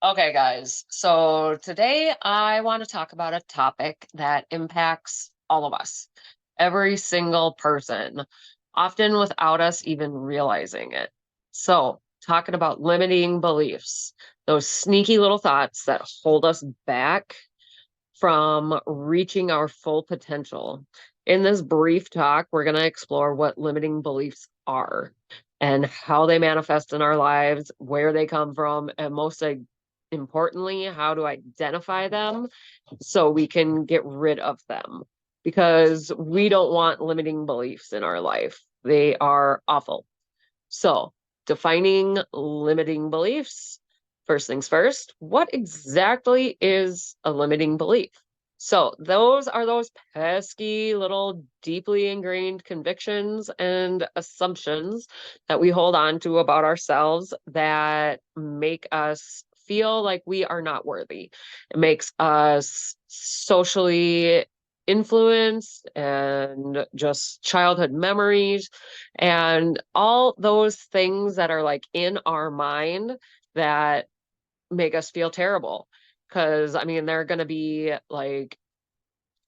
Okay, guys. So today I want to talk about a topic that impacts all of us, every single person, often without us even realizing it. So, talking about limiting beliefs, those sneaky little thoughts that hold us back from reaching our full potential. In this brief talk, we're going to explore what limiting beliefs are and how they manifest in our lives, where they come from, and importantly, how to identify them so we can get rid of them because we don't want limiting beliefs in our life. They are awful. So, defining limiting beliefs. First things first, what exactly is a limiting belief? So, those are those pesky little deeply ingrained convictions and assumptions that we hold on to about ourselves that make us feel like we are not worthy. It makes us socially influenced and just childhood memories and all those things that are like in our mind that make us feel terrible. Because I mean, there are going to be like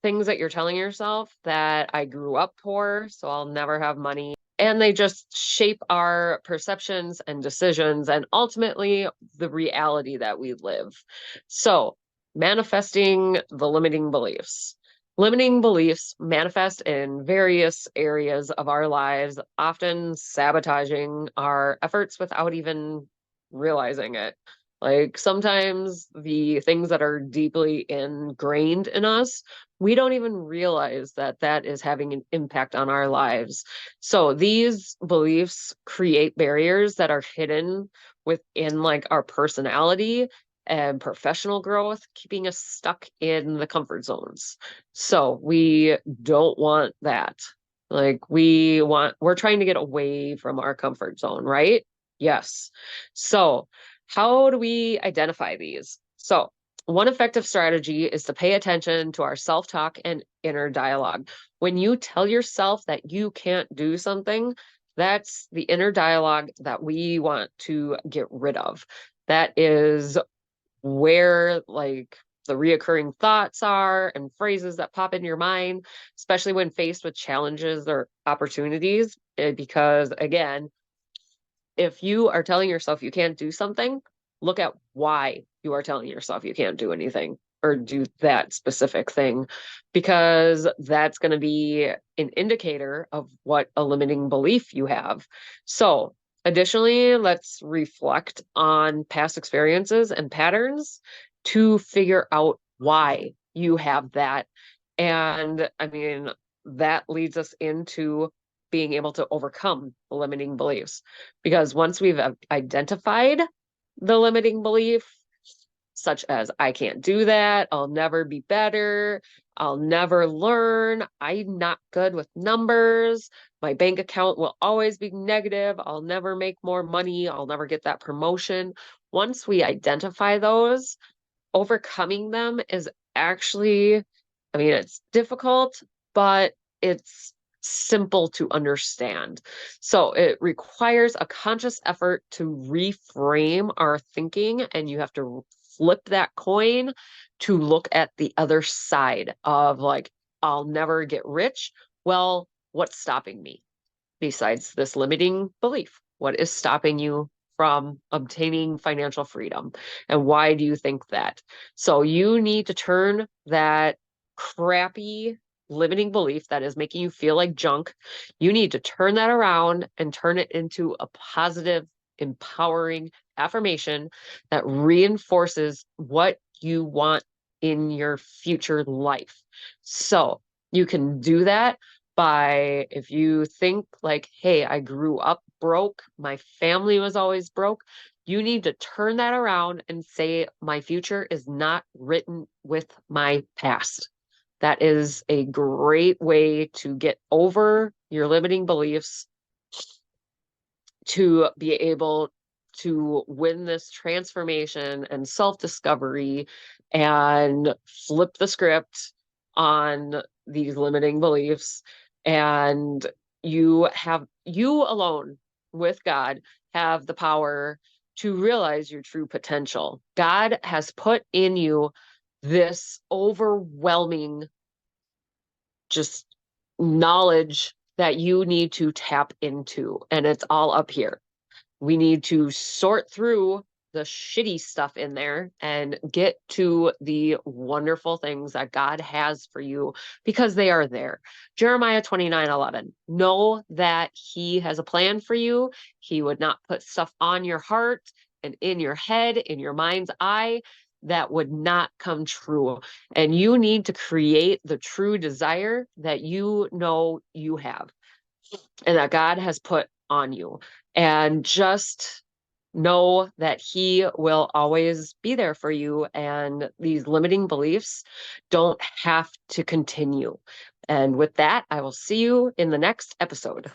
things that you're telling yourself that I grew up poor, so I'll never have money. And they just shape our perceptions and decisions and ultimately the reality that we live. So, manifesting the limiting beliefs. Limiting beliefs manifest in various areas of our lives, often sabotaging our efforts without even realizing it. Like sometimes the things that are deeply ingrained in us, we don't even realize that that is having an impact on our lives. So these beliefs create barriers that are hidden within like our personality and professional growth, keeping us stuck in the comfort zones. So we don't want that. Like we're trying to get away from our comfort zone, right? Yes. So how do we identify these? So one effective strategy is to pay attention to our self talk and inner dialogue. When you tell yourself that you can't do something, that's the inner dialogue that we want to get rid of. That is where like the reoccurring thoughts are and phrases that pop in your mind, especially when faced with challenges or opportunities. Because again, if you are telling yourself you can't do something, look at why you are telling yourself you can't do anything or do that specific thing, because that's going to be an indicator of what a limiting belief you have. So, additionally, let's reflect on past experiences and patterns to figure out why you have that. And I mean, that leads us into being able to overcome the limiting beliefs. Because once we've identified the limiting belief, such as I can't do that, I'll never be better, I'll never learn, I'm not good with numbers, my bank account will always be negative, I'll never make more money, I'll never get that promotion. Once we identify those, overcoming them is actually, I mean, it's difficult, but it's simple to understand. So it requires a conscious effort to reframe our thinking, and you have to flip that coin to look at the other side of like, I'll never get rich. Well, what's stopping me besides this limiting belief? What is stopping you from obtaining financial freedom? And why do you think that? So you need to turn that crappy limiting belief that is making you feel like junk, you need to turn that around and turn it into a positive, empowering affirmation that reinforces what you want in your future life. So you can do that by if you think like, hey, I grew up broke, my family was always broke, you need to turn that around and say, my future is not written with my past. That is a great way to get over your limiting beliefs, to be able to win this transformation and self discovery and flip the script on these limiting beliefs. And you alone with God have the power to realize your true potential. God has put in you this overwhelming just knowledge that you need to tap into, and it's all up here. We need to sort through the shitty stuff in there and get to the wonderful things that God has for you because they are there. Jeremiah 29:11. Know that He has a plan for you. He would not put stuff on your heart and in your head, in your mind's eye, that would not come true. And you need to create the true desire that you know you have and that God has put on you. And just know that He will always be there for you. And these limiting beliefs don't have to continue. And with that, I will see you in the next episode.